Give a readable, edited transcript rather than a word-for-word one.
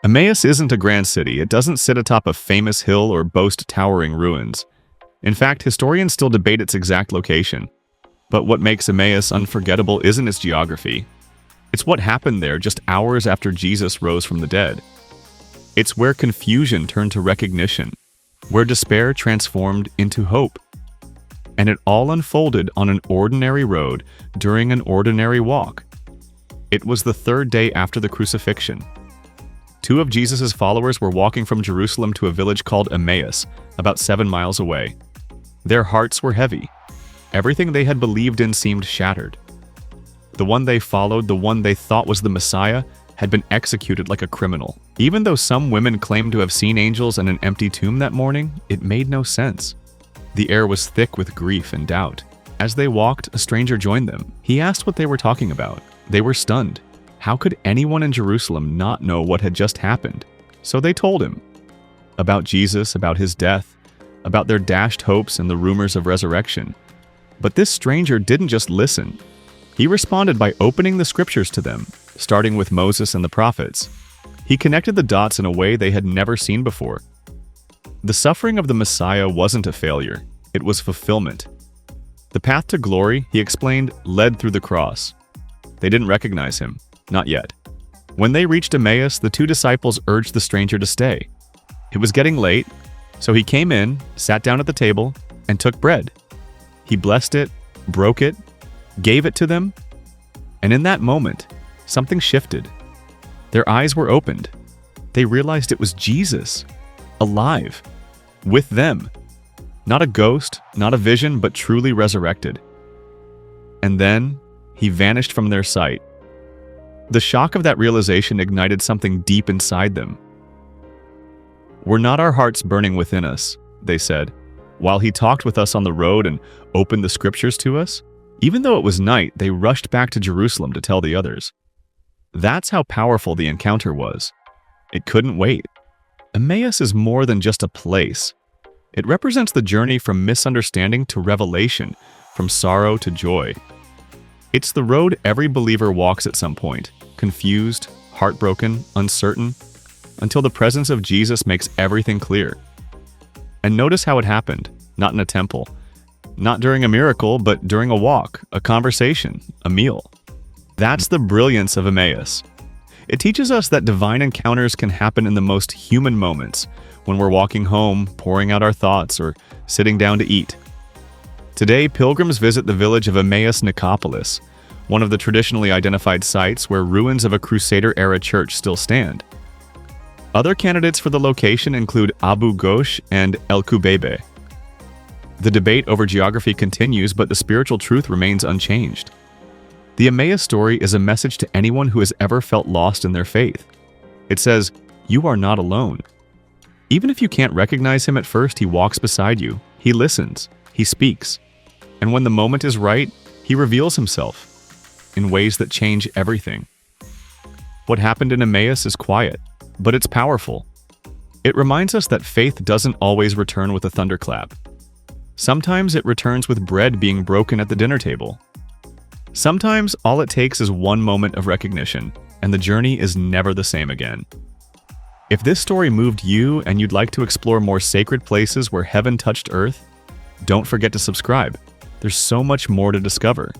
Emmaus isn't a grand city. It doesn't sit atop a famous hill or boast towering ruins. In fact, historians still debate its exact location. But what makes Emmaus unforgettable isn't its geography. It's what happened there just hours after Jesus rose from the dead. It's where confusion turned to recognition, where despair transformed into hope. And it all unfolded on an ordinary road during an ordinary walk. It was the third day after the crucifixion. Two of Jesus' followers were walking from Jerusalem to a village called Emmaus, about 7 miles away. Their hearts were heavy. Everything they had believed in seemed shattered. The one they followed, the one they thought was the Messiah, had been executed like a criminal. Even though some women claimed to have seen angels and an empty tomb that morning, it made no sense. The air was thick with grief and doubt. As they walked, a stranger joined them. He asked what they were talking about. They were stunned. How could anyone in Jerusalem not know what had just happened? So they told him about Jesus, about his death, about their dashed hopes and the rumors of resurrection. But this stranger didn't just listen. He responded by opening the scriptures to them, starting with Moses and the prophets. He connected the dots in a way they had never seen before. The suffering of the Messiah wasn't a failure. It was fulfillment. The path to glory, he explained, led through the cross. They didn't recognize him. Not yet. When they reached Emmaus, the two disciples urged the stranger to stay. It was getting late, so he came in, sat down at the table, and took bread. He blessed it, broke it, gave it to them, and in that moment, something shifted. Their eyes were opened. They realized it was Jesus, alive, with them. Not a ghost, not a vision, but truly resurrected. And then, he vanished from their sight. The shock of that realization ignited something deep inside them. "Were not our hearts burning within us," they said, "while he talked with us on the road and opened the scriptures to us?" Even though it was night, they rushed back to Jerusalem to tell the others. That's how powerful the encounter was. It couldn't wait. Emmaus is more than just a place. It represents the journey from misunderstanding to revelation, from sorrow to joy. It's the road every believer walks at some point, confused, heartbroken, uncertain, until the presence of Jesus makes everything clear. And notice how it happened, not in a temple, not during a miracle, but during a walk, a conversation, a meal. That's the brilliance of Emmaus. It teaches us that divine encounters can happen in the most human moments, when we're walking home, pouring out our thoughts, or sitting down to eat. Today, pilgrims visit the village of Emmaus Nicopolis, one of the traditionally identified sites where ruins of a Crusader-era church still stand. Other candidates for the location include Abu Ghosh and El-Qubeibeh. The debate over geography continues, but the spiritual truth remains unchanged. The Emmaus story is a message to anyone who has ever felt lost in their faith. It says, "You are not alone." Even if you can't recognize him at first, he walks beside you. He listens. He speaks. And when the moment is right, he reveals himself in ways that change everything. What happened in Emmaus is quiet, but it's powerful. It reminds us that faith doesn't always return with a thunderclap. Sometimes it returns with bread being broken at the dinner table. Sometimes all it takes is one moment of recognition, and the journey is never the same again. If this story moved you and you'd like to explore more sacred places where heaven touched earth, don't forget to subscribe. There's so much more to discover.